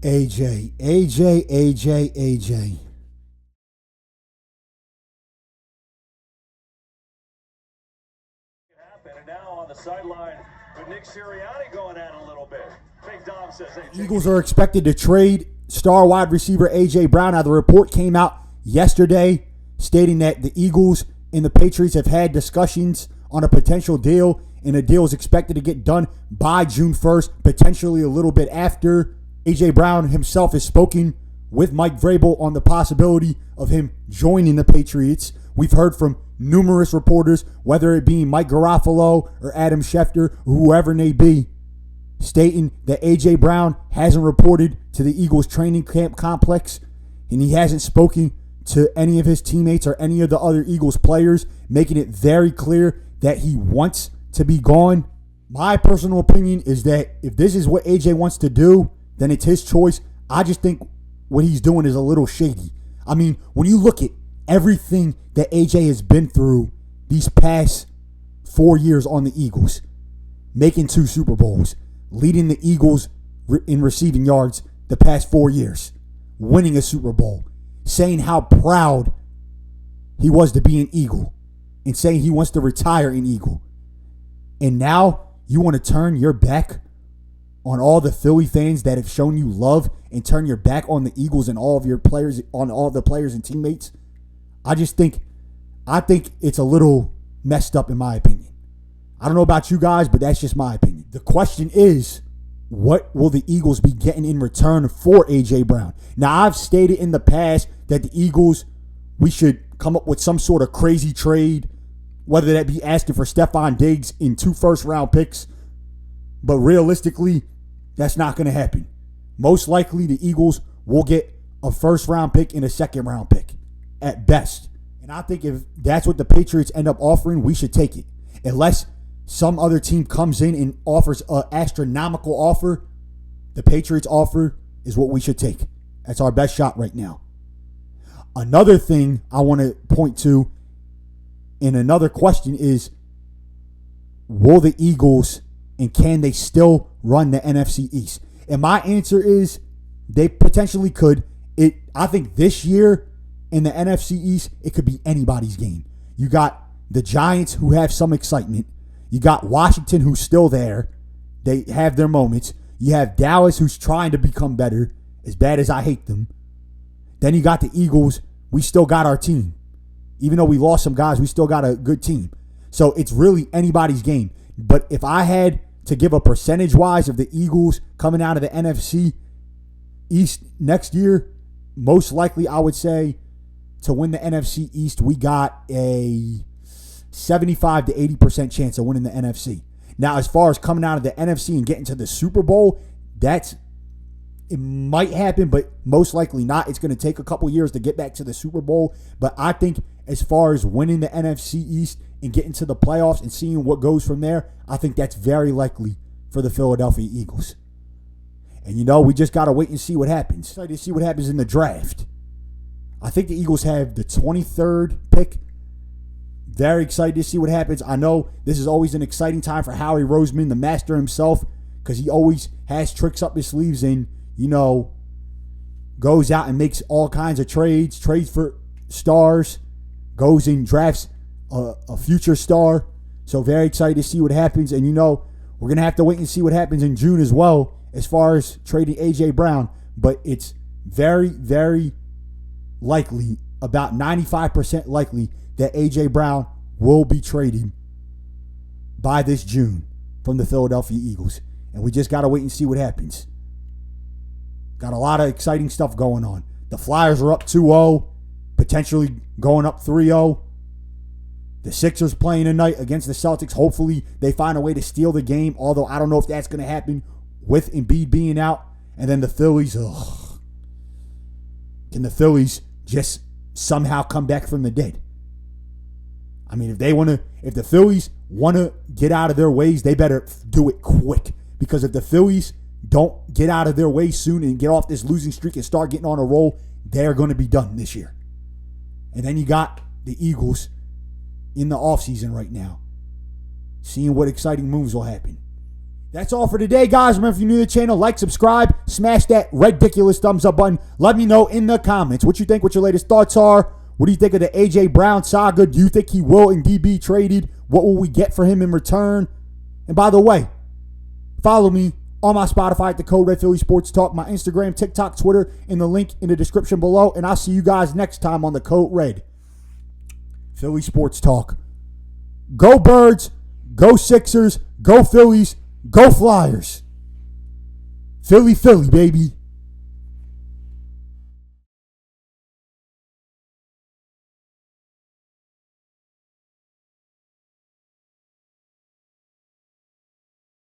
AJ, AJ, AJ, AJ. And now on the sideline with Nick Sirianni going at it a little bit. Big Dom says, hey, Eagles are expected to trade star wide receiver A.J. Brown. Now, the report came out yesterday stating that the Eagles and the Patriots have had discussions on a potential deal, and a deal is expected to get done by June 1st, potentially a little bit after. A.J. Brown himself has spoken with Mike Vrabel on the possibility of him joining the Patriots. We've heard from numerous reporters, whether it be Mike Garofalo or Adam Schefter, or whoever it may be, stating that A.J. Brown hasn't reported to the Eagles training camp complex, and he hasn't spoken to any of his teammates or any of the other Eagles players, making it very clear that he wants to be gone. My personal opinion is that if this is what A.J. wants to do, then it's his choice. I just think what he's doing is a little shady. I mean, when you look at everything that A.J. has been through these past 4 years on the Eagles, making 2 Super Bowls, leading the Eagles in receiving yards the past 4 years, winning a Super Bowl, saying how proud he was to be an Eagle, and saying he wants to retire an Eagle. And now you want to turn your back on all the Philly fans that have shown you love and turn your back on the Eagles and all of your players, on all the players and teammates. I think it's a little messed up in my opinion. I don't know about you guys, but that's just my opinion. The question is, what will the Eagles be getting in return for A.J. Brown? Now, I've stated in the past that the Eagles, we should come up with some sort of crazy trade, whether that be asking for Stephon Diggs in 2 first-round picks. But realistically, that's not going to happen. Most likely, the Eagles will get a first-round pick and a second-round pick at best. And I think if that's what the Patriots end up offering, we should take it. Unless some other team comes in and offers an astronomical offer, the Patriots offer is what we should take. That's our best shot right now. Another thing I want to point to, and another question is, will the Eagles and can they still run the NFC East? And my answer is they potentially could. I think this year in the NFC East, it could be anybody's game. You got the Giants, who have some excitement. You got Washington, who's still there. They have their moments. You have Dallas, who's trying to become better, as bad as I hate them. Then you got the Eagles. We still got our team. Even though we lost some guys, we still got a good team. So it's really anybody's game. But if I had to give a percentage-wise of the Eagles coming out of the NFC East next year, most likely I would say to win the NFC East, we got a 75 to 80% chance of winning the NFC. Now, as far as coming out of the NFC and getting to the Super Bowl, it might happen, but most likely not. It's going to take a couple years to get back to the Super Bowl. But I think as far as winning the NFC East and getting to the playoffs and seeing what goes from there, I think that's very likely for the Philadelphia Eagles. And, we just got to wait and see what happens. Excited to see what happens in the draft. I think the Eagles have the 23rd pick. Very excited to see what happens. I know this is always an exciting time for Howie Roseman, the master himself, because he always has tricks up his sleeves and, goes out and makes all kinds of trades for stars, goes and drafts a future star. So very excited to see what happens. And, we're going to have to wait and see what happens in June as well as far as trading A.J. Brown. But it's very, very likely, about 95% likely, that A.J. Brown will be traded by this June from the Philadelphia Eagles. And we just got to wait and see what happens. Got a lot of exciting stuff going on. The Flyers are up 2-0, potentially going up 3-0. The Sixers playing tonight against the Celtics. Hopefully they find a way to steal the game, although I don't know if that's going to happen with Embiid being out. And then the Phillies, can the Phillies just somehow come back from the dead? I mean, if the Phillies want to get out of their ways, they better do it quick. Because if the Phillies don't get out of their way soon and get off this losing streak and start getting on a roll, they're going to be done this year. And then you got the Eagles in the offseason right now, seeing what exciting moves will happen. That's all for today, guys. Remember, if you're new to the channel, like, subscribe, smash that ridiculous thumbs up button. Let me know in the comments what you think, what your latest thoughts are. What do you think of the A.J. Brown saga? Do you think he will indeed be traded? What will we get for him in return? And by the way, follow me on my Spotify at the Code Red Philly Sports Talk, my Instagram, TikTok, Twitter, and the link in the description below. And I'll see you guys next time on the Code Red Philly Sports Talk. Go Birds, go Sixers, go Phillies, go Flyers. Philly, Philly, baby.